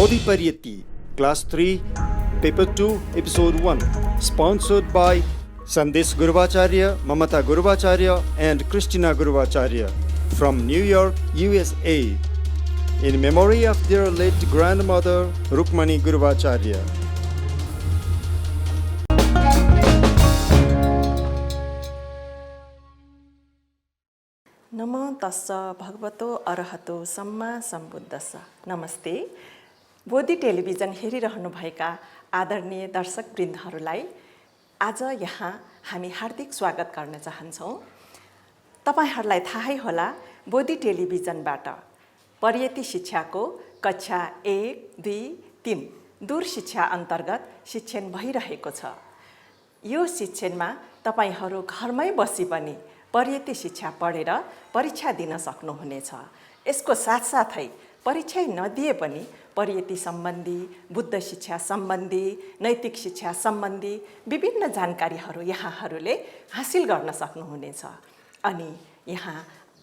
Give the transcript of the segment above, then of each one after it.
Bodhi Pariyatti, Class 3, Paper 2, Episode 1, sponsored by Sandesh Guruvacharya, Mamata Guruvacharya, and Christina Guruvacharya from New York, USA, in memory of their late grandmother, Rukmani Guruvacharya. नमो तस्स भगवतो अरहतो सम्मा सम्बुद्धस्स। नमस्ते। बोधि television हेरिरहनुभएका आदरणीय दर्शकवृन्दहरूलाई आज यहाँ हामी हार्दिक स्वागत गर्न चाहन्छौँ। तपाईहरूलाई थाहै होला, बोधि टेलिभिजनबाट परियति शिक्षाको कक्षा 1, 2, 3 दूर शिक्षा अन्तर्गत शिक्षण भइरहेको छ। यो शिक्षणमा तपाईहरू घरमै बसी पनि परियति शिक्षा पढेर परीक्षा दिन सक्नुहुनेछ। यसको साथसाथै परीक्षा नदिए पनि परियति सम्बन्धी, बुद्ध शिक्षा सम्बन्धी, नैतिक शिक्षा सम्बन्धी विभिन्न जानकारीहरू यहाँहरूले हासिल गर्न सक्नुहुनेछ। अनि यहाँ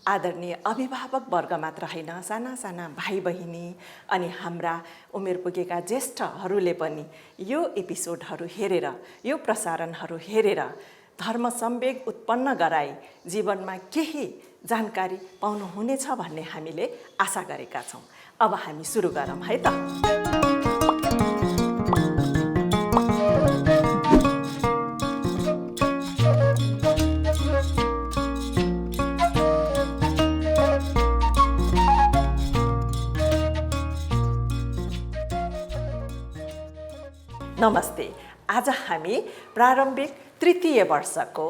आदरणीय अभिभावक वर्ग मात्र होइन, साना साना भाइ बहिनी अनि हाम्रा उमेर पुगेका ज्येष्ठहरूले पनि यो एपिसोडहरू हेरेर, यो प्रसारणहरू हेरेर धर्म सम्वेग उत्पन्न गराई जीवनमा केही जानकारी पाउनुहुनेछ भन्ने हामीले आशा गरेका छौँ। अब हामी सुरु गरौँ है त। नमस्ते। आज हामी प्रारम्भिक तृतीय वर्षको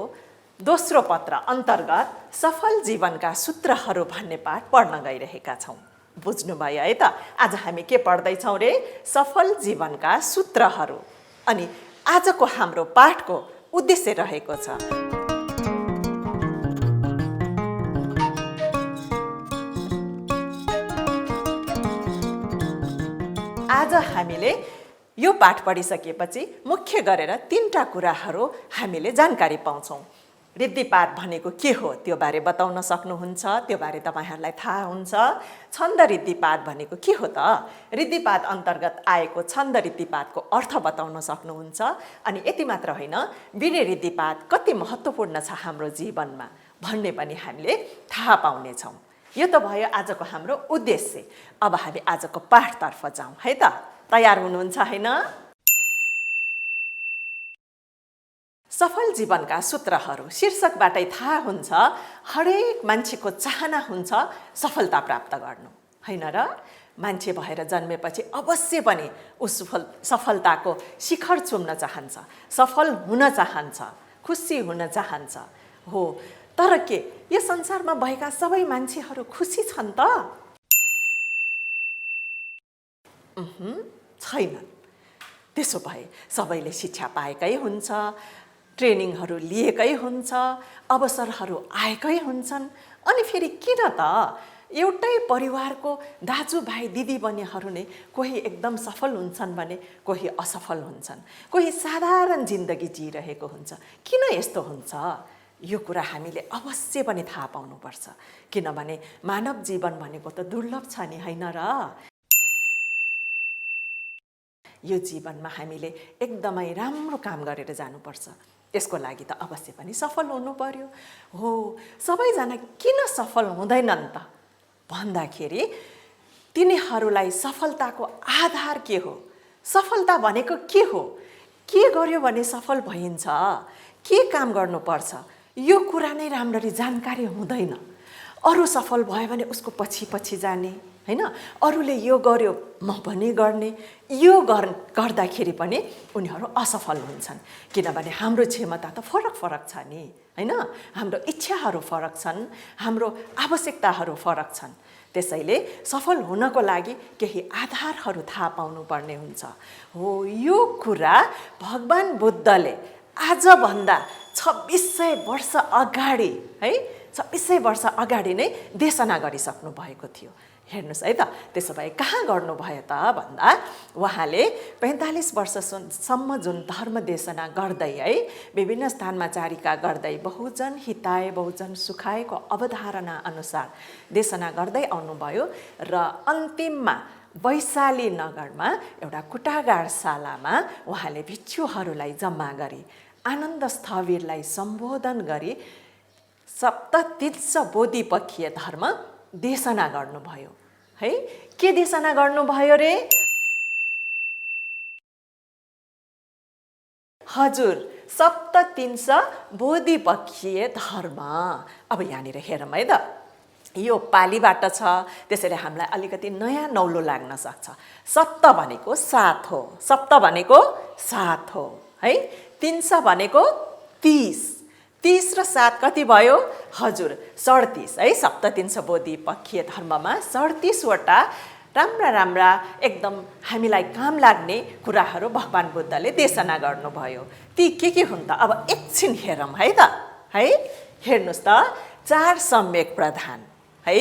दोस्रो पत्र अन्तर्गत सफल जीवनका सूत्रहरू भन्ने पाठ पढ्न गइरहेका छौँ। बुझ्नुभयो है त? आज हामी के पढ्दैछौँ रे? सफल जीवनका सूत्रहरू। अनि आजको हाम्रो पाठको उद्देश्य रहेको छ आज हामीले यो पाठ पढिसकेपछि मुख्य गरेर 3टा कुराहरू हामीले जानकारी पाउँछौँ। ऋद्धिपात भनेको के हो त्यो बारे बताउन सक्नुहुन्छ, त्यो बारे तपाईहरूलाई थाहा हुन्छ। छन्द ऋद्धिपात भनेको के हो त? ऋद्धिपात अन्तर्गत आएको छन्द ऋद्धिपातको अर्थ बताउन सक्नुहुन्छ। अनि यति मात्र होइन, वीर्य ऋद्धिपात कति महत्त्वपूर्ण छ हाम्रो जीवनमा भन्ने पनि हामीले थाहा पाउनेछौँ। यो त भयो आजको हाम्रो उद्देश्य। अब हामी आजको पाठतर्फ जाउँ है त। तयार हुनुहुन्छ हैन? सफल जीवनका सूत्रहरू शीर्षकबाटै थाहा हुन्छ, हरेक मान्छेको चाहना हुन्छ सफलता प्राप्त गर्नु, हैन र? मान्छे भएर जन्मेपछि अवश्य पनि सफलताको शिखर चुम्न चाहन्छ, सफल हुन चाहन्छ, खुसी हुन चाहन्छ। हो, तर के यो संसारमा भएका सबै मान्छेहरू खुसी छन् त? छैनन्। त्यसो भए सबैले शिक्षा पाएकै हुन्छ, ट्रेनिङहरू लिएकै हुन्छ, अवसरहरू आएकै हुन्छन्। अनि फेरि किन त एउटै परिवारको दाजुभाइ दिदीबहिनीहरू नै कोही एकदम सफल हुन्छन् भने कोही असफल हुन्छन्, कोही साधारण जिन्दगी जिइरहेको हुन्छ। किन यस्तो हुन्छ? यो कुरा हामीले अवश्य पनि थाहा पाउनुपर्छ। किनभने मानव जीवन भनेको त दुर्लभ छ नि, हैन र? यो जीवनमा हामीले एकदमै राम्रो काम गरेर जानुपर्छ। त्यसको लागि त अवश्य पनि सफल हुनु पर्यो। हो, सबैजना किन सफल हुँदैनन् त भन्दाखेरि तिनीहरूलाई सफलताको आधार के हो? सफलता भनेको के हो? के गर्यो भने सफल भइन्छ? के काम गर्नुपर्छ? यो कुरा नै राम्ररी जानकारी हुँदैन। अरू सफल भयो भने उसको पछि पछि जाने, हैन? अरूले यो गर्यो म पनि गर्ने, यो गर्दाखेरि पनि उनीहरू असफल हुन्छन्। किनभने हाम्रो क्षमता त फरक फरक छ नि, हैन? हाम्रो इच्छाहरू फरक छन्, हाम्रो आवश्यकताहरू फरक छन्। त्यसैले सफल हुनको लागि केही आधारहरू थाहा पाउनुपर्ने हुन्छ। हो, यो कुरा भगवान बुद्धले आजभन्दा 2600 वर्ष अगाडि, है, 2600 वर्ष अगाडि नै देशना गरिसक्नु भएको थियो। हेर्नुस् है त। त्यसो भए कहाँ गर्नुभयो त भन्दा उहाँले 45 वर्षसम्म जुन धर्म देशना गर्दै, है, विभिन्न स्थानमा चारिका गर्दै बहुजन हिताय बहुजन सुखायको अवधारणा अनुसार देशना गर्दै आउनुभयो र अन्तिममा वैशाली नगरमा एउटा कुटागारशालामा उहाँले भिक्षुहरूलाई जम्मा गरी आनन्द स्थविरलाई सम्बोधन गरी सप्ततीर्थ बोधिपक्षीय धर्म देशना गर्नुभयो है। के देशना गर्नुभयो रे? हजुर, सप्ततीर्थ बोधिपक्षीय धर्म। अब यहाँनिर हेरौँ है त, यो पालीबाट छ, त्यसैले हामीलाई अलिकति नयाँ नौलो लाग्न सक्छ। सप्त भनेको 7 हो, सप्त भनेको 7 हो है। 300 भनेको 30, 30 र 7 कति भयो? हजुर 37 है। सप्ततीर्थ बोधिपक्षीय धर्ममा 37 वटा राम्रा राम्रा एकदम हामीलाई काम लाग्ने कुराहरू भगवान बुद्धले देशना गर्नुभयो। ती के हुन् त? अब एकछिन हेरौँ है त है। हेर्नुहोस् त, 4 सम्यक प्रधान है,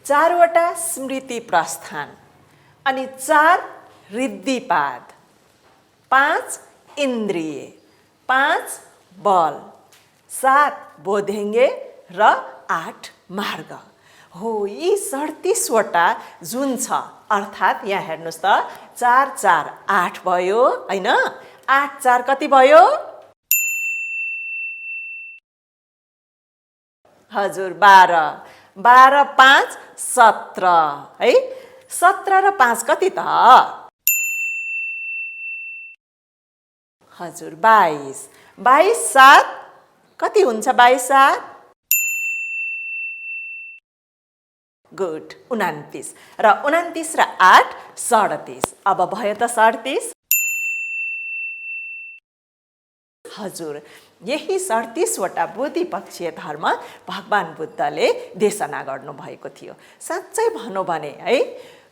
4 वटा स्मृति प्रस्थान, अनि 4 रिद्धिपाद, 5 इन्द्रिय, 5 बल, 7 बोधेङ्गे र 8 मार्ग हो। यी 37 वटा जुन छ, अर्थात् यहाँ हेर्नुहोस् त, 4 4 8 भयो हैन। 8 4 कति भयो? हजुर 12, 12 5 17 है। 17 र 5 कति त? हजुर 22, 22 7 कति हुन्छ? 22 7 गुड 29 र 29 र 8 37। अब भयो त 37। हजुर, यही 37 वटा बोधिपक्षीय धर्म भगवान बुद्धले देशना गर्नुभएको थियो। साँच्चै भनौँ भने है,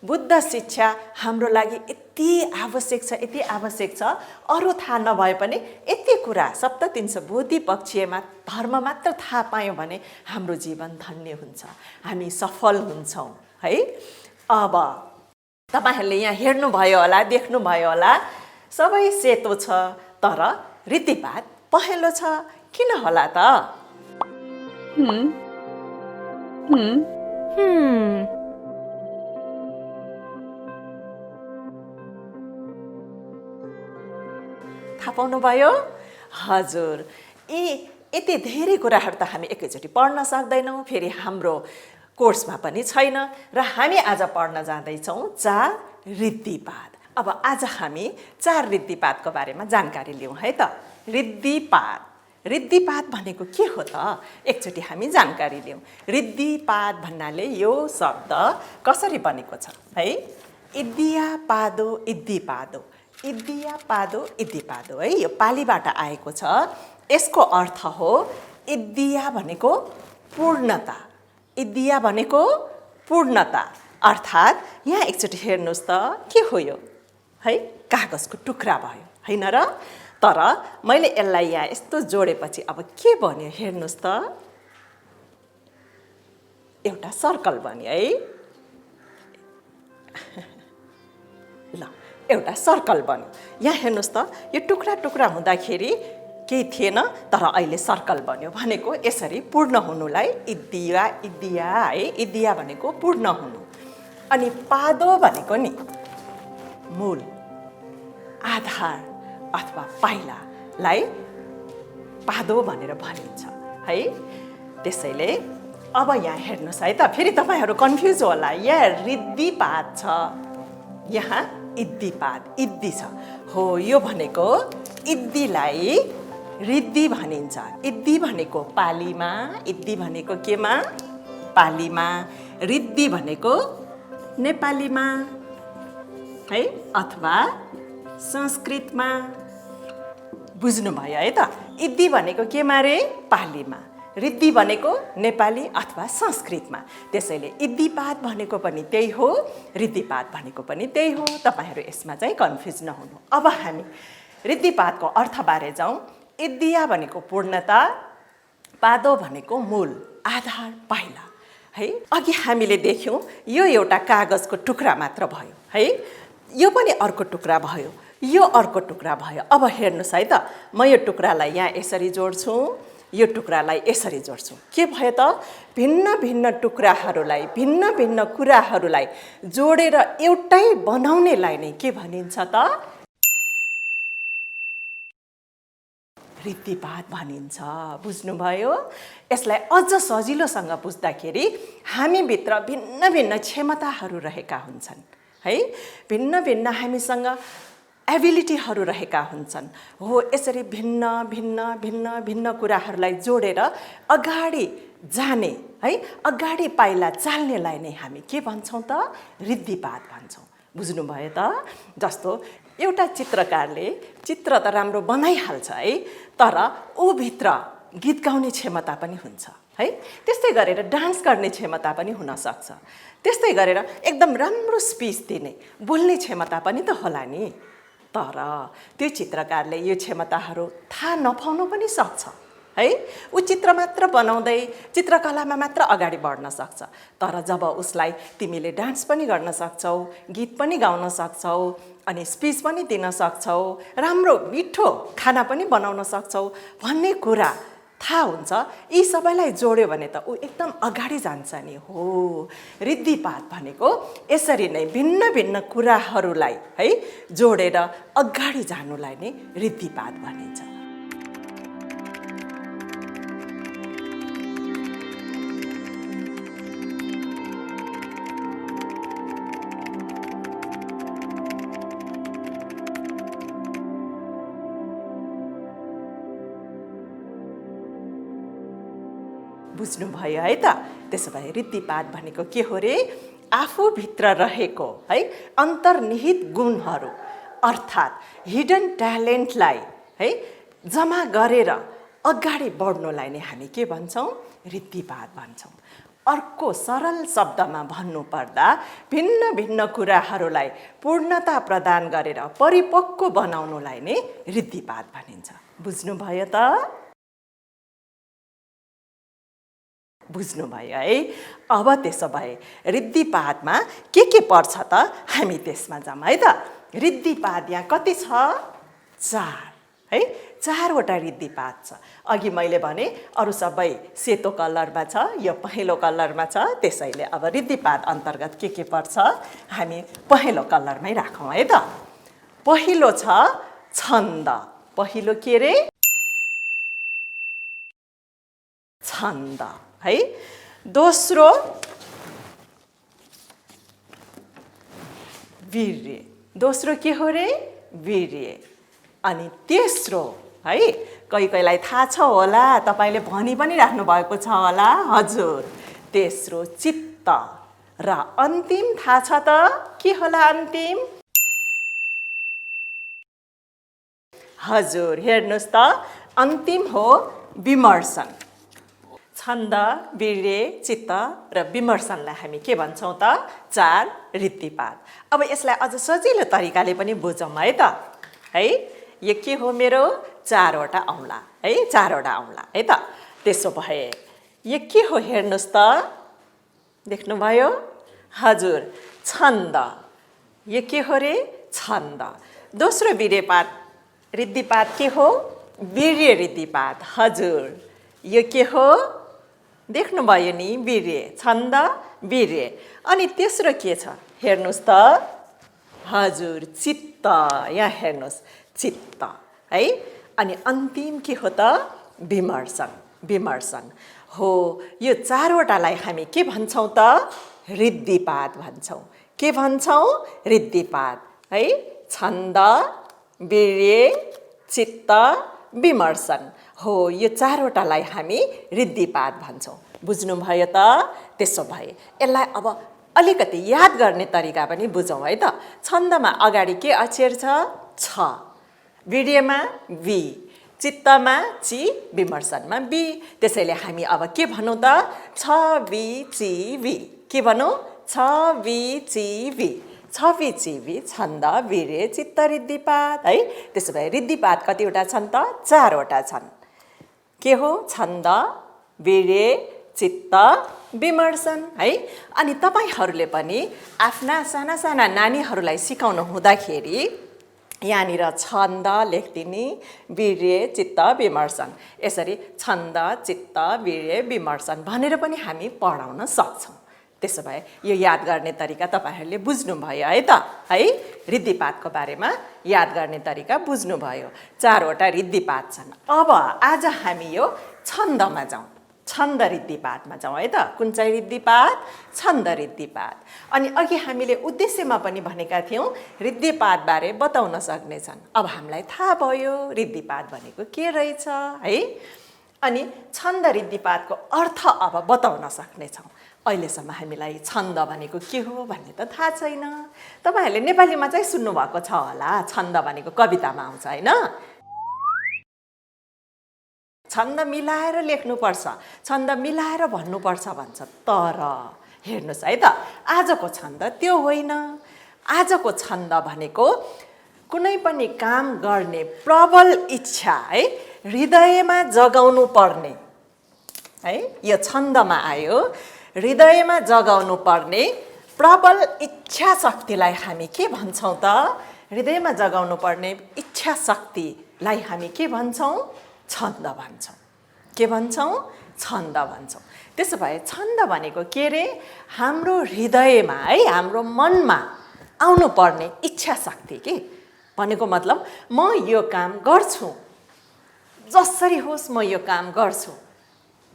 बुद्ध शिक्षा हाम्रो लागि यति आवश्यक छ, यति आवश्यक छ। अरू थाहा नभए पनि यति कुरा सप्ततीर्थ बोधिपक्षीयमा धर्म मात्र थाहा पायौँ भने हाम्रो जीवन धन्य हुन्छ, हामी सफल हुन्छौँ है। अब तपाईहरूले यहाँ हेर्नुभयो होला, देख्नुभयो होला, सबै सेतो छ तर रीतिपात पहेँलो छ। किन होला त? थाहा पाउनुभयो? हजुर, यी यति धेरै कुराहरू त हामी एकैचोटि पढ्न सक्दैनौँ, फेरि हाम्रो कोर्समा पनि छैन र हामी आज पढ्न जाँदैछौँ 4 रीतिपात। अब आज हामी 4 रीतिपातको बारेमा जानकारी लिउँ है त। रीतिपात, रीतिपात भनेको के हो त? एकचोटि हामी जानकारी लिउँ। रीतिपात भन्नाले यो शब्द कसरी बनेको छ है? इद्दियापादो इद्दिपादो, इद्दियापादो इद्दिपादो है, यो पालीबाट आएको छ। यसको अर्थ हो इद्दिया भनेको पूर्णता, इद्दिया भनेको पूर्णता। अर्थात् यहाँ एकचोटि हेर्नुहोस् त, के हो यो है? कागजको टुक्रा भयो हैन र? तर मैले यसलाई यहाँ यस्तो जोडेपछि अब के बन्यो हेर्नुहोस् त, एउटा सर्कल बन्यो है। ल, एउटा सर्कल बन्यो। यहाँ हेर्नुहोस् त, यो टुक्रा टुक्रा हुँदाखेरि केही थिएन, तर अहिले सर्कल बन्यो। भनेको यसरी पूर्ण हुनुलाई इद्दिया, इद्दिया है। इद्दिया भनेको पूर्ण हुनु। अनि पादो भनेको नि मूल, आधार अथवा पाइलालाई पादो भनेर भनिन्छ है। त्यसैले अब यहाँ हेर्नुहोस् है त, फेरि तपाईँहरू कन्फ्युज होला। यहाँ रीतिपात छ, यहाँ इद्दिपात, इद्दि छ हो। यो भनेको इद्दिलाई रिद्धि भनिन्छ। इद्दि भनेको पालीमा, इद्दि भनेको केमा? पालीमा। रिद्धि भनेको नेपालीमा है, अथवा संस्कृतमा। बुझ्नुभयो है त? इद्दि भनेको केमा रे? पालीमा। रिद्धि भनेको नेपाली अथवा संस्कृतमा। त्यसैले इद्दिपात भनेको पनि त्यही हो, रीतिपात भनेको पनि त्यही हो। तपाईहरू यसमा चाहिँ कन्फ्युज नहुनु। अब हामी रीतिपातको अर्थबारे जाउँ। इद्दिया भनेको पूर्णता, पादो भनेको मूल, आधार, पाइला है। अघि हामीले देख्यौँ यो एउटा कागजको टुक्रा मात्र भयो है। यो पनि अर्को टुक्रा भयो, यो अर्को टुक्रा भयो। अब हेर्नुहोस् है त, म यो टुक्रालाई यहाँ यसरी जोड्छु, यो टुक्रालाई यसरी जोड्छौँ। के भयो त? भिन्न भिन्न टुक्राहरूलाई, भिन्न भिन्न कुराहरूलाई जोडेर एउटै बनाउनेलाई नै के भनिन्छ त? रीतिपात भनिन्छ। बुझ्नुभयो? यसलाई अझ सजिलोसँग बुझ्दाखेरि हामीभित्र भिन्न भिन्न क्षमताहरू रहेका हुन्छन् है, भिन्न भिन्न हामीसँग एबिलिटीहरू रहेका हुन्छन्। हो, यसरी भिन्न भिन्न भिन्न भिन्न कुराहरूलाई जोडेर अगाडि जाने है, अगाडि पाइला चाल्नेलाई नै हामी के भन्छौँ त? रीतिपात भन्छौँ। बुझ्नुभयो त? जस्तो एउटा चित्रकारले चित्र त राम्रो बनाइहाल्छ है, तर ऊभित्र गीत गाउने क्षमता पनि हुन्छ है, त्यस्तै गरेर डान्स गर्ने क्षमता पनि हुनसक्छ, त्यस्तै गरेर एकदम राम्रो स्पिच दिने, बोल्ने क्षमता पनि त होला नि। तर त्यो चित्रकारले यो क्षमताहरू थाहा नपाउनु पनि सक्छ है। ऊ चित्र मात्र बनाउँदै चित्रकलामा मात्र अगाडि बढ्न सक्छ, तर जब उसलाई तिमीले डान्स पनि गर्न सक्छौ, गीत पनि गाउन सक्छौ, अनि स्पिच पनि दिन सक्छौ, राम्रो मिठो खाना पनि बनाउन सक्छौ भन्ने कुरा थाहा हुन्छ, यी सबैलाई जोड्यो भने त ऊ एकदम अगाडि जान्छ नि। हो, रीतिपात भनेको यसरी नै भिन्न भिन्न कुराहरूलाई है जोडेर अगाडि जानुलाई नै रीतिपात भनिन्छ। बुझ्नुभयो है त? त्यसो भए रीतिपात भनेको के हो रे? आफूभित्र रहेको है अन्तर्निहित गुणहरू अर्थात् हिडन ट्यालेन्टलाई है जमा गरेर अगाडि बढ्नुलाई नै हामी के भन्छौँ? रीतिपात भन्छौँ। अर्को सरल शब्दमा भन्नुपर्दा भिन्न भिन्न कुराहरूलाई पूर्णता प्रदान गरेर परिपक्व बनाउनुलाई नै रीतिपात भनिन्छ। बुझ्नुभयो त? बुझ्नुभयो है? अब त्यसो भए रीतिपातमा के पर्छ त? हामी त्यसमा जाऊँ है त। रीतिपात यहाँ कति छ? 4 है, 4वटा रीतिपात छ। अघि मैले भने अरू सबै सेतो कलरमा छ, यो पहेँलो कलरमा छ, त्यसैले अब रीतिपात अन्तर्गत के पर्छ हामी पहेँलो कलरमै राखौँ है त। पहिलो छ छन्द। पहिलो के रे? छन्द है। दोस्रो वीर्य। दोस्रो के हो रे? वीर्य। अनि तेस्रो है, कोहीलाई थाहा छ होला, तपाईँले भनि पनि राख्नु भएको छ होला, हजुर, तेस्रो चित्त। र अन्तिम थाहा छ त? के होला अन्तिम? हजुर, हेर्नुहोस् त, अन्तिम हो विमर्शन। छन्द, वीर्य, चित्त र विमर्शनलाई हामी के भन्छौँ त? 4 रीतिपात। अब यसलाई अझ सजिलो तरिकाले पनि बुझौँ है त है। यो के हो? मेरो 4वटा औँला है, 4वटा औँला है त। त्यसो भए यो के हो हेर्नुहोस् त, देख्नुभयो? हजुर, छन्द। यो के हो रे? छन्द। दोस्रो वीर्यपात रीतिपात के हो? वीर्य रीतिपात। हजुर, यो के हो? देख्नुभयो नि, वीर्य, छन्द, वीर्य। अनि तेस्रो के छ हेर्नुहोस् त, हजुर, चित्त। यहाँ हेर्नुहोस्, चित्त है। अनि अन्तिम के हो त? विमर्शन। विमर्शन हो। यो 4वटालाई हामी के भन्छौँ त? रीतिपात भन्छौँ। के भन्छौँ? रीतिपात है। छन्द, वीर्य, चित्त, विमर्शन हो। यो 4वटालाई हामी रीतिपात भन्छौँ। बुझ्नुभयो त? त्यसो भए यसलाई अब अलिकति याद गर्ने तरिका पनि बुझौँ है त। छन्दमा अगाडि के अक्षर छ? छ। वीर्यमा वी, चित्तमा ची, विमर्शनमा बी। त्यसैले हामी अब के भनौँ त? छ वी ची वी। के भनौँ? छ वी ची वी। छ वी ची वी, छन्द, वीर्य, चित्त, रीतिपात है। त्यसो भए रीतिपात कतिवटा छन् त? 4वटा छन्। के हो? छन्द, वीर्य, चित्त, विमर्शन है। अनि तपाईँहरूले पनि आफ्ना साना साना नानीहरूलाई सिकाउनु हुँदाखेरि यहाँनिर छन्द लेख्दिने, वीर्य चित्त विमर्शन, यसरी छन्द चित्त वीर्य विमर्शन भनेर पनि हामी पढाउन सक्छौँ। त्यसो भए यो याद गर्ने तरिका तपाईँहरूले बुझ्नुभयो है त, है? ऋद्धिपातको बारेमा याद गर्ने तरिका बुझ्नुभयो। 4वटा ऋद्धिपात छन्। अब आज हामी यो छन्दमा जाउँ, छन्द ऋद्धिपातमा जाउँ है त। कुन चाहिँ ऋद्धिपात? छन्द ऋद्धिपात। अनि अघि हामीले उद्देश्यमा पनि भनेका थियौँ ऋद्धिपातबारे बताउन सक्नेछन्। अब हामीलाई थाहा भयो ऋद्धिपात भनेको के रहेछ है। अनि छन्द ऋद्धिपातको अर्थ अब बताउन सक्नेछौँ। अहिलेसम्म हामीलाई छन्द भनेको के हो भन्ने त थाहा छैन। तपाईँहरूले नेपालीमा चाहिँ सुन्नुभएको छ होला, छन्द भनेको कवितामा आउँछ होइन। छन्द मिलाएर लेख्नुपर्छ, छन्द मिलाएर भन्नुपर्छ भन्छ। तर हेर्नुहोस् है त, आजको छन्द त्यो होइन। आजको छन्द भनेको कुनै पनि काम गर्ने प्रबल इच्छा है, हृदयमा जगाउनु पर्ने है, यो छन्दमा आयो। हृदयमा जगाउनु पर्ने प्रबल इच्छा शक्तिलाई हामी के भन्छौँ त? हृदयमा जगाउनु पर्ने इच्छा शक्तिलाई हामी के भन्छौँ? छन्द भन्छौँ। के भन्छौँ? छन्द भन्छौँ। त्यसो भए छन्द भनेको के रे? हाम्रो हृदयमा है, हाम्रो मनमा आउनु पर्ने इच्छा शक्ति के भनेको मतलब म यो काम गर्छु, जसरी होस् म यो काम गर्छु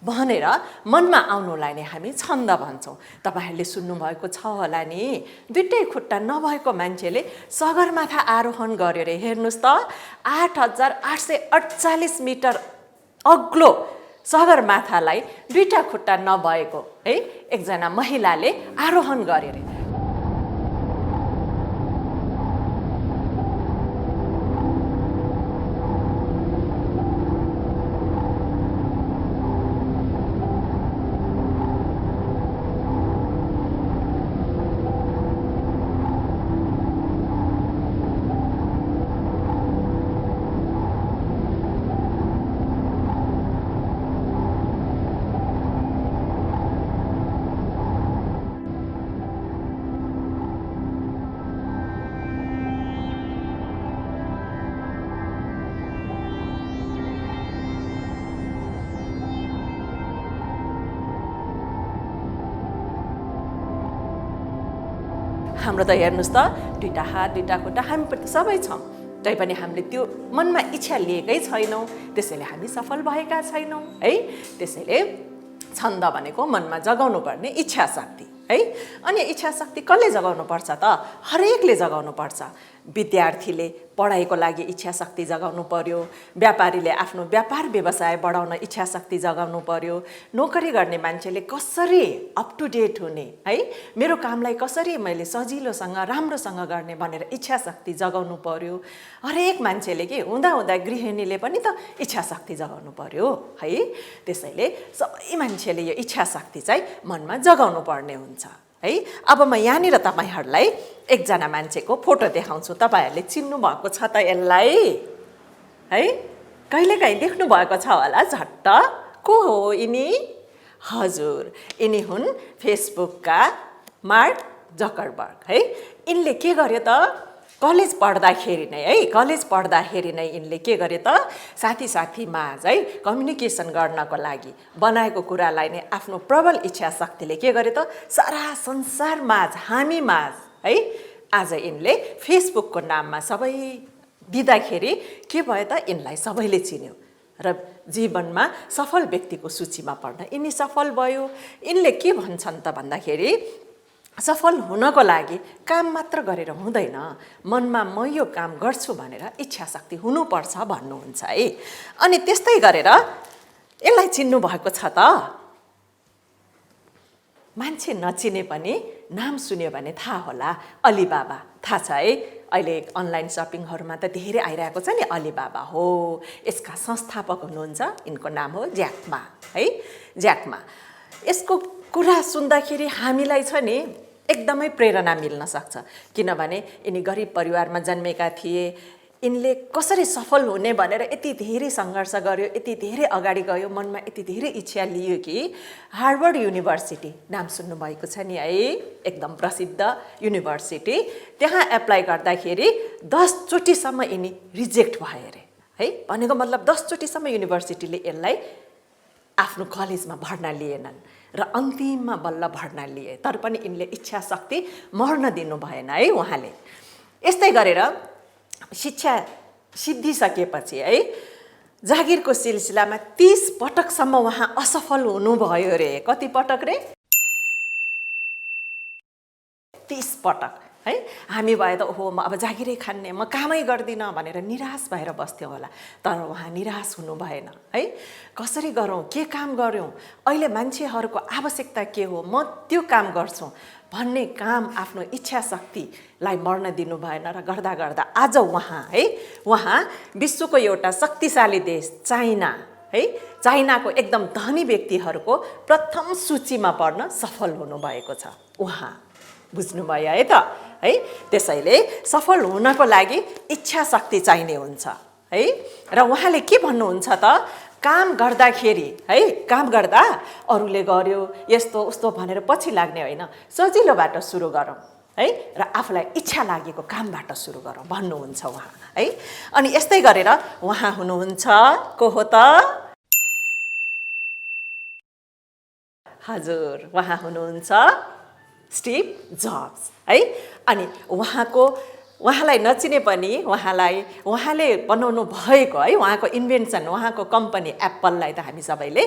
भनेर मनमा आउनुलाई नै हामी छन्द भन्छौँ। तपाईँहरूले सुन्नुभएको छ होला नि, दुईटै खुट्टा नभएको मान्छेले सगरमाथा आरोहण गर्यो रे। हेर्नुहोस् त, 8848 मिटर अग्लो सगरमाथालाई दुईटा खुट्टा नभएको है एकजना महिलाले आरोहण गर्यो रे। हाम्रो त हेर्नुहोस् त, दुईटा हात दुईटा खुट्टा हामी सबै छौँ, तैपनि हामीले त्यो मनमा इच्छा लिएकै छैनौँ, त्यसैले हामी सफल भएका छैनौँ है। त्यसैले छन्द भनेको मनमा जगाउनु पर्ने इच्छा शक्ति है। अनि इच्छा शक्ति कसले जगाउनु पर्छ त? हरेकले जगाउनु पर्छ। विद्यार्थीले पढाइको लागि इच्छा शक्ति जगाउनु पर्यो, व्यापारीले आफ्नो व्यापार व्यवसाय बढाउन इच्छा शक्ति जगाउनु पर्यो, नोकरी गर्ने मान्छेले कसरी अप टु डेट हुने है, मेरो कामलाई कसरी मैले सजिलोसँग राम्रोसँग गर्ने भनेर इच्छा शक्ति जगाउनु पर्यो। हरेक मान्छेले के हुँदा हुँदा गृहिणीले पनि त इच्छा शक्ति जगाउनु पर्यो है। त्यसैले सबै मान्छेले यो इच्छा शक्ति चाहिँ मनमा जगाउनु पर्ने हुन्छ है। अब म यहाँनिर तपाईँहरूलाई एकजना मान्छेको फोटो देखाउँछु। तपाईँहरूले चिन्नु भएको छ त यसलाई है? कहिलेकाहीँ देख्नु भएको छ होला झट्ट। को हो यिनी? हजुर, यिनी हुन् फेसबुकका मार्क जकरबर्ग है। यिनले के गर्यो त? कलेज पढ्दाखेरि नै है, कलेज पढ्दाखेरि नै यिनले के गरे त? साथी साथीमाझ है कम्युनिकेसन गर्नको लागि बनाएको कुरालाई नै आफ्नो प्रबल इच्छा शक्तिले के गरे त? सारा संसारमाझ, हामीमाझ है आज यिनले फेसबुकको नाममा सबै दिँदाखेरि के भयो त? यिनलाई सबैले चिन्यो र जीवनमा सफल व्यक्तिको सूचीमा पर्न यिनी सफल भयो। यिनले के भन्छन् त भन्दाखेरि सफल हुनको लागि काम मात्र गरेर हुँदैन, मनमा म यो काम गर्छु भनेर इच्छा शक्ति हुनुपर्छ भन्नुहुन्छ है। अनि त्यस्तै गरेर यसलाई चिन्नु भएको छ त? मान्छे नचिने पनि नाम सुन्यो भने थाहा होला, अलिबाबा थाहा छ है? अहिले अनलाइन सपिङहरूमा त धेरै आइरहेको छ नि, अलिबाबा हो। यसका संस्थापक हुनुहुन्छ, यिनको नाम हो ज्याक मा है, ज्याक मा। यसको कुरा सुन्दाखेरि हामीलाई छ नि एकदमै प्रेरणा मिल्न सक्छ, किनभने यिनी गरिब परिवारमा जन्मेका थिए, यिनले कसरी सफल हुने भनेर यति धेरै सङ्घर्ष गर्यो, यति धेरै अगाडि गयो, मनमा यति धेरै इच्छा लियो कि हार्वर्ड युनिभर्सिटी, नाम सुन्नुभएको छ नि है, एकदम प्रसिद्ध युनिभर्सिटी, त्यहाँ एप्लाई गर्दाखेरि 10 चोटिसम्म यिनी रिजेक्ट भए अरे है। भनेको मतलब 10 चोटिसम्म युनिभर्सिटीले यसलाई आफ्नो कलेजमा भर्ना लिएनन् र अन्तिममा बल्ल भर्ना लिए। तर पनि यिनले इच्छा शक्ति मर्न दिनु भएन है उहाँले। यस्तै गरेर शिक्षा सिद्धिसकेपछि है जागिरको सिलसिलामा 30 पटकसम्म उहाँ असफल हुनुभयो रे। कति पटक रे? 30 पटक है। हामी भए त ओहो म अब जागिरै खान्ने, म कामै गर्दिनँ भनेर निराश भएर बस्थ्यौँ होला। तर उहाँ निराश हुनु भएन है। कसरी गरौँ, के काम गऱ्यौँ, अहिले मान्छेहरूको आवश्यकता के हो, म त्यो काम गर्छु भन्ने काम आफ्नो इच्छा शक्तिलाई मर्न दिनु भएन र गर्दा गर्दा आज उहाँ है, उहाँ विश्वको एउटा शक्तिशाली देश चाइना है, चाइनाको एकदम धनी व्यक्तिहरूको प्रथम सूचीमा पर्न सफल हुनुभएको छ उहाँ। बुझ्नुभयो है त है। त्यसैले सफल हुनको लागि इच्छा शक्ति चाहिने हुन्छ है। र उहाँले के भन्नुहुन्छ त, काम गर्दाखेरि है, काम गर्दा अरूले गर्यो यस्तो उस्तो भनेर पछि लाग्ने होइन, सजिलोबाट सुरु गरौँ है र आफूलाई इच्छा लागेको कामबाट सुरु गरौँ भन्नुहुन्छ उहाँ है। अनि यस्तै गरेर उहाँ हुनुहुन्छ को हो त? हजुर, उहाँ हुनुहुन्छ स्टिभ जब्स है। अनि उहाँलाई नचिने पनि उहाँले बनाउनु भएको है, उहाँको इन्भेन्सन, उहाँको कम्पनी एप्पललाई त हामी सबैले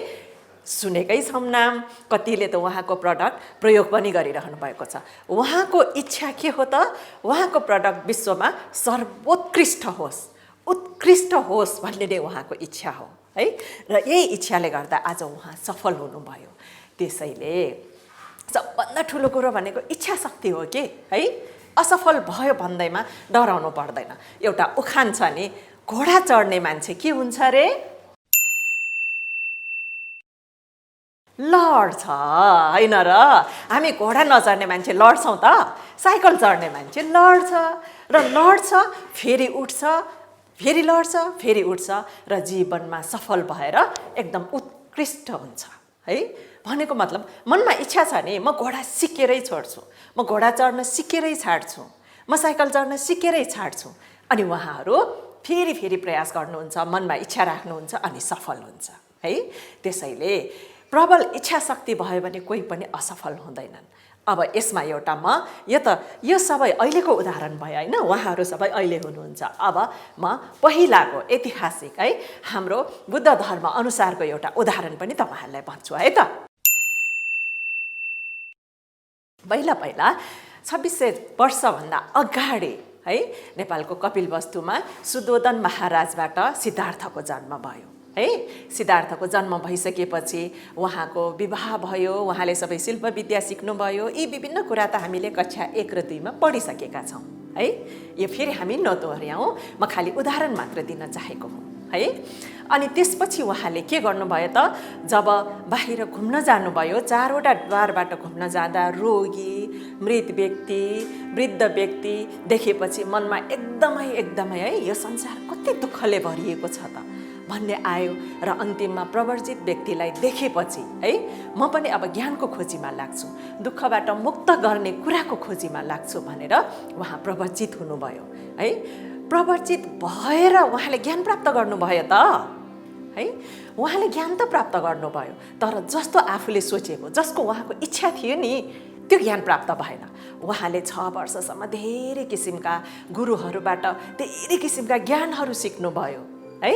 सुनेकै छौँ नाम। कतिले त उहाँको प्रडक्ट प्रयोग पनि गरिरहनु भएको छ। उहाँको इच्छा के हो त, उहाँको प्रडक्ट विश्वमा सर्वोत्कृष्ट होस्, उत्कृष्ट होस् भन्ने नै उहाँको इच्छा हो है। र यही इच्छाले गर्दा आज उहाँ सफल हुनुभयो। त्यसैले सबभन्दा ठुलो कुरो भनेको इच्छा शक्ति हो कि है। असफल भयो भन्दैमा डराउनु पर्दैन। एउटा उखान छ नि, घोडा चढ्ने मान्छे के हुन्छ रे? लड्छ होइन र? हामी घोडा नचढ्ने मान्छे लड्छौँ त? साइकल चढ्ने मान्छे लड्छ र लड्छ, फेरि उठ्छ, फेरि लड्छ, फेरि उठ्छ र जीवनमा सफल भएर एकदम उत्कृष्ट हुन्छ है। भनेको मतलब मनमा इच्छा छ नि, म घोडा सिकेरै छोड्छु, म घोडा चढ्न सिकेरै छाड्छु, म साइकल चढ्न सिकेरै छाड्छु। अनि उहाँहरू फेरि फेरि प्रयास गर्नुहुन्छ, मनमा इच्छा राख्नुहुन्छ अनि सफल हुन्छ है। त्यसैले प्रबल इच्छा शक्ति भयो भने कोही पनि असफल हुँदैनन्। अब यसमा एउटा यो सबै अहिलेको उदाहरण भयो होइन, उहाँहरू सबै अहिले हुनुहुन्छ। अब म पहिलाको ऐतिहासिक है, हाम्रो बुद्ध धर्म अनुसारको एउटा उदाहरण पनि तपाईँहरूलाई भन्छु है त। पहिला 2600 वर्षभन्दा अगाडि है, नेपालको कपिलवस्तुमा सुद्धोधन महाराजबाट सिद्धार्थको जन्म भयो है। सिद्धार्थको जन्म भइसकेपछि उहाँको विवाह भयो, उहाँले सबै शिल्प विद्या सिक्नुभयो। यी विभिन्न कुरा त हामीले कक्षा 1 र 2 मा पढिसकेका छौँ है। यो फेरि हामी नदोहोर्याउँ, म खालि उदाहरण मात्र दिन चाहेको हुँ है। अनि त्यसपछि उहाँले के गर्नुभयो त, जब बाहिर घुम्न जानुभयो, 4वटा द्वारबाट घुम्न जाँदा रोगी, मृत व्यक्ति, वृद्ध व्यक्ति देखेपछि मनमा एकदमै है, यो संसार कति दुःखले भरिएको छ त भन्ने आयो। र अन्तिममा प्रवर्जित व्यक्तिलाई देखेपछि है, म पनि अब ज्ञानको खोजीमा लाग्छु, दुःखबाट मुक्त गर्ने कुराको खोजीमा लाग्छु भनेर उहाँ प्रवर्जित हुनुभयो है। प्रवर्जित भएर उहाँले ज्ञान प्राप्त गर्नुभयो त है। उहाँले ज्ञान त प्राप्त गर्नुभयो, तर जस्तो आफूले सोचेको, जसको उहाँको इच्छा थियो नि, त्यो ज्ञान प्राप्त भएन। उहाँले 6 वर्षसम्म धेरै किसिमका गुरुहरूबाट धेरै किसिमका ज्ञानहरू सिक्नुभयो है,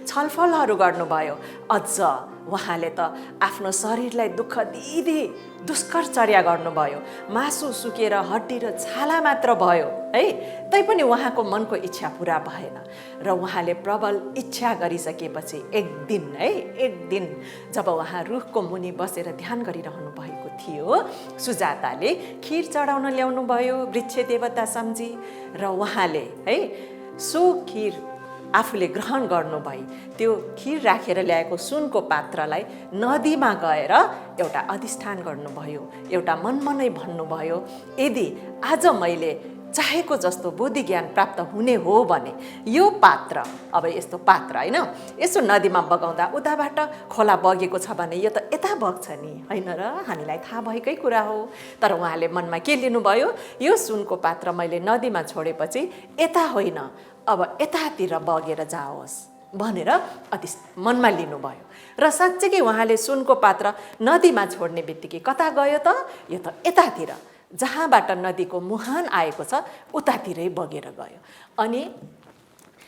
छलफलहरू गर्नुभयो। अझ उहाँले त आफ्नो शरीरलाई दुःख दिँदै दुष्कर्चर्या गर्नुभयो, मासु सुकेर हड्डी र छाला मात्र भयो है। तैपनि उहाँको मनको इच्छा पुरा भएन र उहाँले प्रबल इच्छा गरिसकेपछि एक दिन जब उहाँ रुखको मुनि बसेर ध्यान गरिरहनु भएको थियो, सुजाताले खीर चढाउन ल्याउनु भयो वृक्ष देवता सम्झी, र उहाँले है सो खीर आफूले ग्रहण गर्नुभयो। त्यो खीर राखेर ल्याएको सुनको पात्रलाई नदीमा गएर एउटा अधिष्ठान गर्नुभयो, एउटा मनमनै भन्नुभयो, यदि आज मैले चाहेको जस्तो बुद्धि ज्ञान प्राप्त हुने हो भने यो पात्र, अब यस्तो पात्र होइन, यसो नदीमा बगाउँदा उताबाट खोला बगेको छ भने यो त यता बग्छ नि, होइन र? हामीलाई थाहा भएकै कुरा हो। तर उहाँले मनमा के लिनुभयो? यो सुनको पात्र मैले नदीमा छोडेपछि यता होइन, अब यतातिर बगेर जाओस् भनेर अति मनमा लिनुभयो। र साँच्चै उहाँले सुनको पात्र नदीमा छोड्ने बित्तिकै कता गयो त? यो त यतातिर, जहाँबाट नदीको मुहान आएको छ उतातिरै बगेर गयो। अनि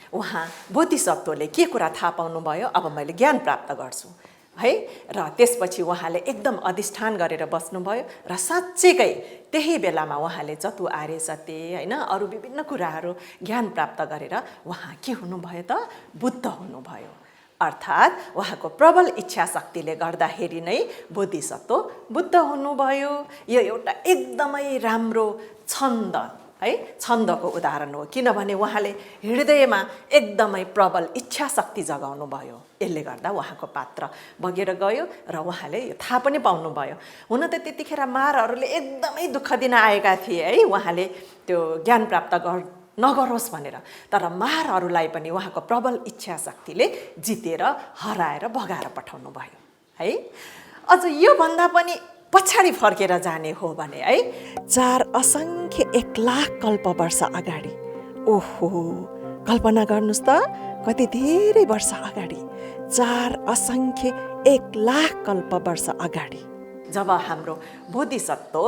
उहाँ बोधिसत्वले के कुरा थाहा पाउनुभयो? अब मैले ज्ञान प्राप्त गर्छु है। र त्यसपछि उहाँले एकदम अधिष्ठान गरेर बस्नुभयो र साँच्चैकै त्यही बेलामा उहाँले जतु आर्य सत्य होइन अरू विभिन्न कुराहरू ज्ञान प्राप्त गरेर उहाँ के हुनुभयो त? बुद्ध हुनुभयो। अर्थात् उहाँको प्रबल इच्छा शक्तिले गर्दाखेरि नै बोधिसत्व बुद्ध हुनुभयो। यो एउटा एकदमै राम्रो छन्द है, छन्दको उदाहरण हो। किनभने उहाँले हृदयमा एकदमै प्रबल इच्छा शक्ति जगाउनु भयो, यसले गर्दा उहाँको पात्र बगेर गयो र उहाँले यो थाहा पनि पाउनुभयो। हुन त त्यतिखेर मारहरूले एकदमै दुःख दिन आएका थिए है, उहाँले त्यो ज्ञान प्राप्त नगरोस् भनेर। तर मारहरूलाई पनि उहाँको प्रबल इच्छा शक्तिले जितेर हराएर भगाएर पठाउनु भयो है। अझ योभन्दा पनि पछाडि फर्केर जाने हो भने है, 4 असङ्ख्य 1 लाख कल्प वर्ष अगाडि, ओहो कल्पना गर्नुहोस् त, कति धेरै वर्ष अगाडि, 4 असङ्ख्य 1 लाख कल्प वर्ष अगाडि जब हाम्रो बोधिसत्व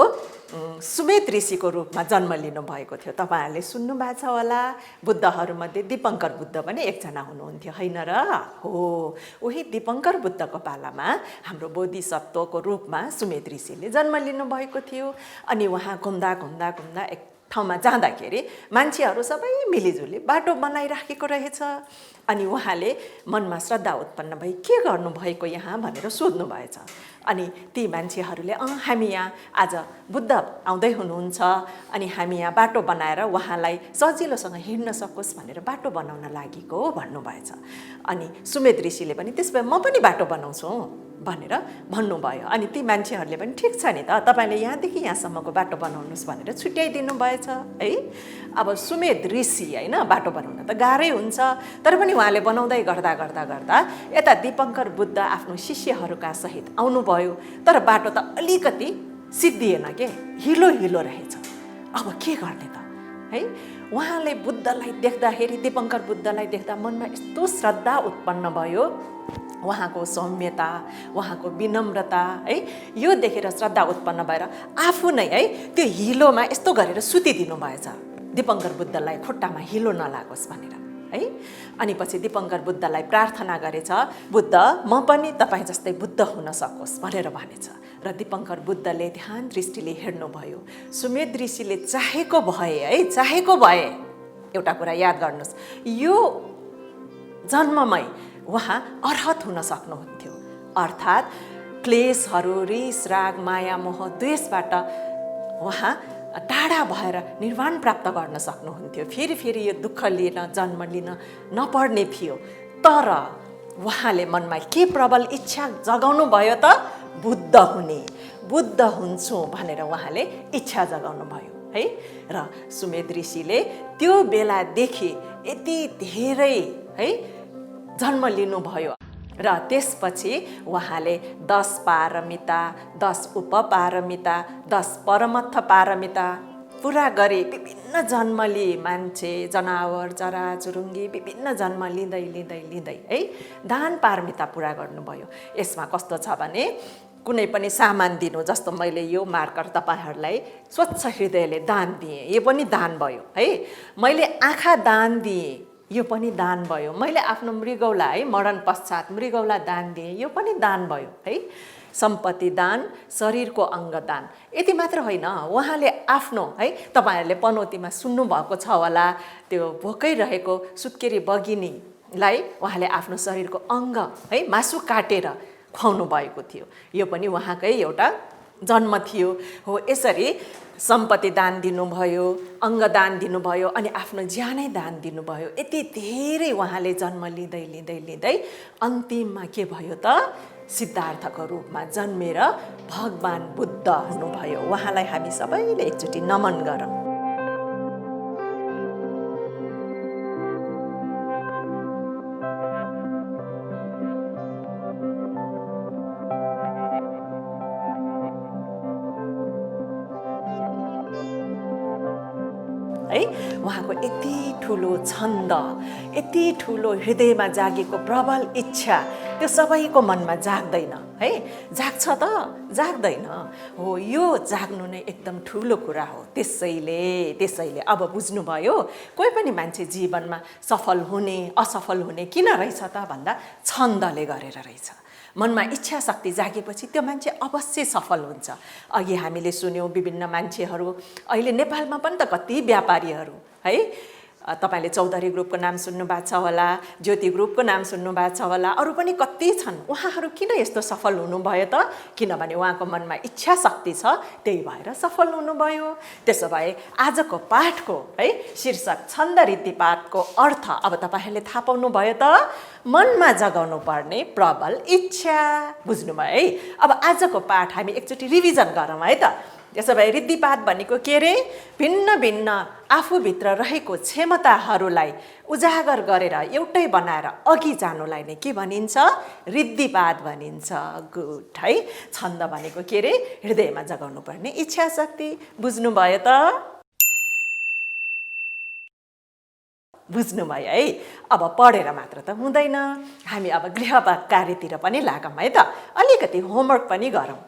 सुमेध ऋषिको रूपमा जन्म लिनु भएको थियो। तपाईँहरूले सुन्नु भएको छ होला, बुद्धहरूमध्ये दीपङ्कर बुद्ध पनि एकजना हुनुहुन्थ्यो, होइन र? हो, उही दीपङ्कर बुद्धको पालामा हाम्रो बोधिसत्वको रूपमा सुमेध ऋषिले जन्म लिनुभएको थियो। अनि उहाँ घुम्दा घुम्दा घुम्दा एक ठाउँमा जाँदाखेरि मान्छेहरू सबै मिलिजुली बाटो बनाइराखेको रहेछ। अनि उहाँले मनमा श्रद्धा उत्पन्न भई के गर्नुभएको यहाँ भनेर सोध्नु भएछ। अनि ती मान्छेहरूले हामी यहाँ आज बुद्ध आउँदै हुनुहुन्छ, अनि हामी यहाँ बाटो बनाएर उहाँलाई सजिलोसँग हिँड्न सकोस् भनेर बाटो बनाउन लागेको भन्नुभएछ। अनि सुमेध ऋषिले पनि त्यस भए म पनि बाटो बनाउँछु भनेर भन्नुभयो। अनि ती मान्छेहरूले पनि ठिक छ नि त, तपाईँले यहाँदेखि यहाँसम्मको बाटो बनाउनुहोस् भनेर छुट्याइदिनु भएछ है। अब सुमेध ऋषि होइन बाटो बनाउन त गाह्रै हुन्छ, तर पनि उहाँले बनाउँदै गर्दा गर्दा गर्दा यता दीपङ्कर बुद्ध आफ्नो शिष्यहरूका सहित आउनुभयो। तर बाटो त अलिकति सिद्धिएन के, हिलो हिलो रहेछ। अब के गर्ने त है? उहाँले बुद्धलाई देख्दाखेरि, दीपङ्कर बुद्धलाई देख्दा मनमा यस्तो श्रद्धा उत्पन्न भयो, उहाँको सौम्यता, उहाँको विनम्रता है, यो देखेर श्रद्धा उत्पन्न भएर आफू नै है त्यो हिलोमा यस्तो गरेर सुतिदिनु भएछ, दीपङ्कर बुद्धलाई खुट्टामा हिलो नलागोस् भनेर है। अनि पछि दीपङ्कर बुद्धलाई प्रार्थना गरेछ, बुद्ध म पनि तपाईँ जस्तै बुद्ध हुन सकोस् भनेर भनेछ। र दीपङ्कर बुद्धले ध्यान दृष्टिले हेर्नुभयो। सुमेध ऋषिले चाहेको भए है, चाहेको भए एउटा कुरा याद गर्नुहोस्, यो जन्ममै उहाँ अर्हत हुन सक्नुहुन्थ्यो। अर्थात् क्लेशहरू, रिस राग माया मोह द्वेषबाट उहाँ टाढा भएर निर्वाण प्राप्त गर्न सक्नुहुन्थ्यो। फेरि यो दुःख लिन जन्म लिन नपर्ने थियो। तर उहाँले मनमा के प्रबल इच्छा जगाउनु भयो त? बुद्ध हुने, बुद्ध हुन्छु भनेर उहाँले इच्छा जगाउनु भयो है। र सुमेध ऋषिले त्यो बेलादेखि यति धेरै है जन्म लिनुभयो। र त्यसपछि उहाँले 10 पारमिता, 10 उपपारमिता, 10 परमत्थ पारमिता पुरा गरे। विभिन्न जन्म लिए, मान्छे, जनावर, चराचुरुङ्गी विभिन्न जन्म लिँदै लिँदै लिँदै है दान पारमिता पुरा गर्नुभयो। यसमा कस्तो छ भने कुनै पनि सामान दिनु, जस्तो मैले यो मार्कर तपाईँहरूलाई स्वच्छ हृदयले दान दिएँ, यो पनि दान भयो है। मैले आँखा दान दिएँ, यो पनि दान भयो। मैले आफ्नो मृगौला है मरण पश्चात मृगौला दान दिएँ, यो पनि दान भयो है। सम्पत्ति दान, शरीरको अङ्ग दान, यति मात्र होइन, उहाँले आफ्नो है तपाईँहरूले पनौतीमा सुन्नुभएको छ होला, त्यो भोकै रहेको सुत्केरी बगिनीलाई उहाँले आफ्नो शरीरको अङ्ग है मासु काटेर खुवाउनु भएको थियो। यो पनि उहाँकै एउटा जन्म थियो। हो, यसरी सम्पत्ति दान दिनुभयो, अङ्ग दान दिनुभयो, अनि आफ्नो ज्यानै दान दिनुभयो। यति धेरै उहाँले जन्म लिँदै लिँदै लिँदै अन्तिममा के भयो त? सिद्धार्थको रूपमा जन्मेर भगवान बुद्ध हुनुभयो। उहाँलाई हामी सबैले एकचोटि नमन गरौँ। उहाँको यति ठुलो छन्द, यति ठुलो हृदयमा जागेको प्रबल इच्छा त्यो सबैको मनमा जाग्दैन है। जाग्छ त? जाग्दैन हो। यो जाग्नु नै एकदम ठुलो कुरा हो। त्यसैले अब बुझ्नुभयो, कोही पनि मान्छे जीवनमा सफल हुने असफल हुने किन रहेछ त भन्दा छन्दले गरेर रहेछ। मनमा इच्छा शक्ति जागेपछि त्यो मान्छे अवश्य सफल हुन्छ। अघि हामीले सुन्यौँ विभिन्न मान्छेहरू, अहिले नेपालमा पनि त कति व्यापारीहरू है, तपाईले चौधरी ग्रुपको नाम सुन्नुभएको छ होला, ज्योति ग्रुपको नाम सुन्नुभएको छ होला, अरू पनि कति छन्। उहाँहरू किन यस्तो सफल हुनुभयो त? किनभने उहाँको मनमा इच्छा शक्ति छ, त्यही भएर सफल हुनुभयो। त्यसो भए आजको पाठको है शीर्षक छन्द रीतिपातको अर्थ अब तपाईहरूले थाहा पाउनु भयो त? मनमा जगाउनु पर्ने प्रबल इच्छा। बुझ्नुभयो है? अब आजको पाठ हामी एकचोटि रिभिजन गरौँ है त। त्यसो भए रीतिपात भनेको के रे? भिन्न भिन्न आफूभित्र रहेको क्षमताहरूलाई उजागर गरेर एउटै बनाएर अघि जानुलाई नै के भनिन्छ? रीतिपात भनिन्छ। गुड है। छन्द भनेको के रे? हृदयमा जगाउनु पर्ने इच्छा शक्ति। बुझ्नुभयो त? बुझ्नुभयो है? अब पढेर मात्र त हुँदैन, हामी अब गृह कार्यतिर पनि लागौँ है त। अलिकति होमवर्क पनि गरौँ।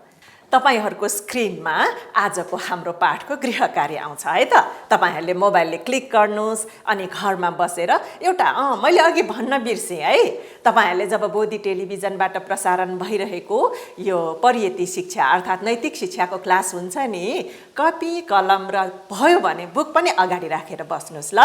तपाईहरूको स्क्रिनमा आजको हाम्रो पाठको गृह कार्य आउँछ है त। तपाईहरूले मोबाइलले क्लिक गर्नुहोस् अनि घरमा बसेर एउटा मैले अघि भन्न बिर्सेँ है, तपाईहरूले जब बोधी टेलिभिजनबाट प्रसारण भइरहेको यो परियति शिक्षा अर्थात् नैतिक शिक्षाको क्लास हुन्छ नि, कपी कलम र भयो भने बुक पनि अगाडि राखेर बस्नुहोस् ल।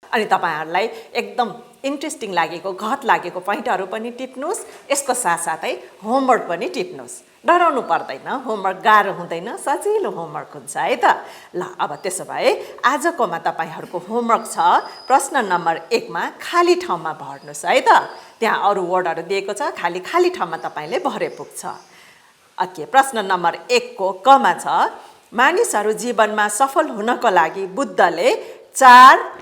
अनि तपाईहरूलाई एकदम इन्ट्रेस्टिङ लागेको, घट लागेको पोइन्टहरू पनि टिप्नुहोस्। यसको साथसाथै होमवर्क पनि टिप्नुहोस्। डराउनु पर्दैन, होमवर्क गाह्रो हुँदैन, सजिलो होमवर्क हुन्छ है त। ल अब त्यसो भए आजकोमा तपाईँहरूको होमवर्क छ प्रश्न नम्बर 1 मा खाली ठाउँमा भर्नुहोस् है त। त्यहाँ अरू वर्डहरू दिएको छ, खाली ठाउँमा तपाईँले भरे पुग्छ। ओके, प्रश्न नम्बर 1 को क मा छ मानिसहरू जीवनमा सफल हुनको लागि बुद्धले 4 ...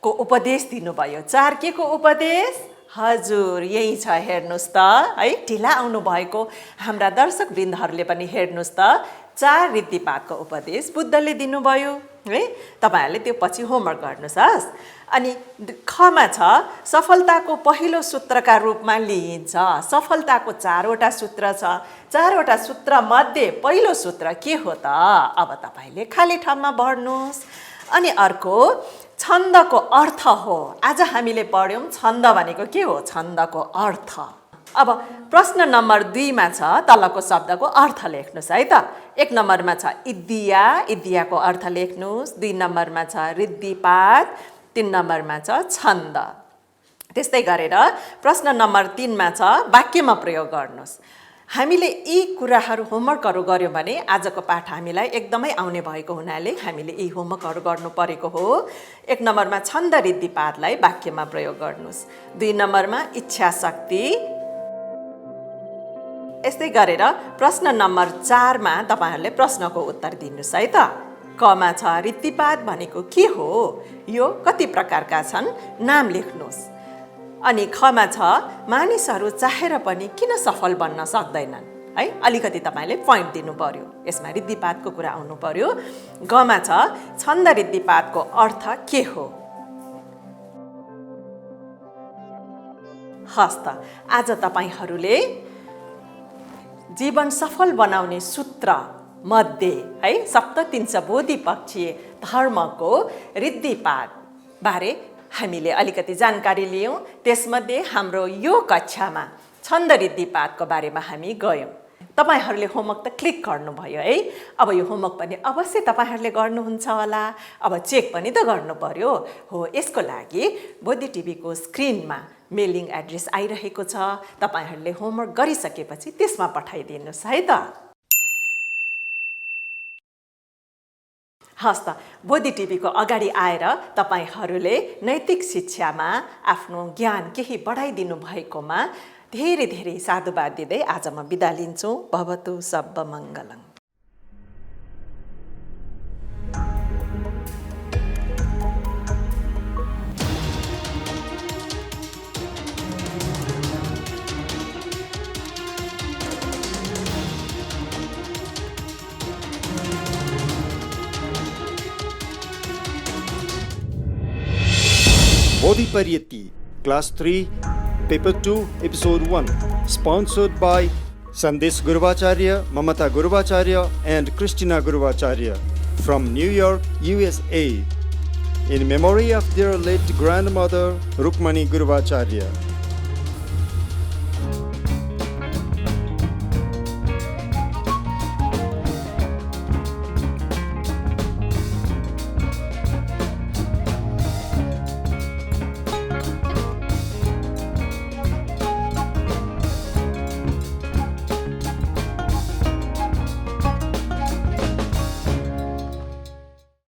को उपदेश दिनुभयो। 4 के को उपदेश? हजुर यही छ, हेर्नुहोस् त है। ढिला आउनु भएको हाम्रा दर्शक वृन्दहरूले पनि हेर्नुहोस् त, 4 रीतिपातको उपदेश बुद्धले दिनुभयो है। तपाईहरूले त्यो पछि होमवर्क गर्नुहोस्। अनि खमा छ सफलताको पहिलो सूत्रका रूपमा लिइन्छ। सफलताको 4 वटा सूत्र छ। 4 वटा सूत्र मध्ये पहिलो सूत्र के हो त? अब तपाईले खाली ठाउँमा भर्नुहोस्। अनि अर्को छन्दको अर्थ हो। आज हामीले पढ्यौं छन्द भनेको के हो? छन्दको अर्थ। अब प्रश्न नम्बर 2 मा छ तलको शब्दको अर्थ लेख्नुहोस् है त। 1 नम्बरमा छ इद्दिया, इद्दियाको अर्थ लेख्नुहोस्। 2 नम्बरमा छ रीतिपात, 3 नम्बरमा छ छन्द। त्यस्तै गरेर प्रश्न नम्बर 3 मा छ वाक्यमा प्रयोग गर्नुहोस्। हामीले यी कुराहरू होमवर्कहरू गर्यौं भने आजको पाठ हामीलाई एकदमै आउने भएको हुनाले हामीले यी होमवर्कहरू गर्नु परेको हो। 1 नम्बरमा छन्द रीतिपातलाई वाक्यमा प्रयोग गर्नुहोस्। 2 नम्बरमा इच्छा शक्ति। यस्तै गरेर प्रश्न नम्बर 4 मा तपाईहरुले प्रश्नको उत्तर दिनुस् है त। क मा छ रीतिपात भनेको के हो? यो कति प्रकारका छन्? नाम लेख्नुस्। अनि ख मा छ मानिसहरू चाहेर पनि किन सफल बन्न सक्दैनन्? है, अलिकति तपाईले प्वाइन्ट दिनु पर्यो। यसमा रीतिपातको कुरा आउनु पर्यो। ग मा छ छन्द रीतिपातको अर्थ के हो? हस्त आज तपाईहरूले जीवन सफल बनाउने सूत्र मध्ये है सप्ततिंश बोधिपक्षीय धर्मको रीतिपात बारे हामीले अलिकति जानकारी लियौं। त्यसमध्ये हाम्रो यो कक्षामा छन्द रीतिपातको बारेमा हामी गयौं। तपाईहरूले होमवर्क त क्लिक गर्नुभयो है। अब यो होमवर्क पनि अवश्य तपाईहरूले गर्नुहुन्छ होला। अब चेक पनि त गर्नु पर्यो हो। यसको लागि बोधी टिभीको स्क्रिनमा मेलिङ एड्रेस आइरहेको छ। तपाईहरूले होमवर्क गरिसकेपछि त्यसमा पठाइदिनुस् है त। हस्त बोधी टिभीको अगाडि आएर तपाईहरूले नैतिक शिक्षामा आफ्नो ज्ञान केही बढाइदिनु भएकोमा धेरै धेरै साधुवाद दिँदै आज म बिदा लिन्छु। भवतु सब्ब मङ्गलम्। Bodhi Pariyatti, Class 3, Paper 2, Episode 1, sponsored by Sandesh Guruvacharya, Mamata Guruvacharya, and Christina Guruvacharya from New York, USA, in memory of their late grandmother, Rukmani Guruvacharya.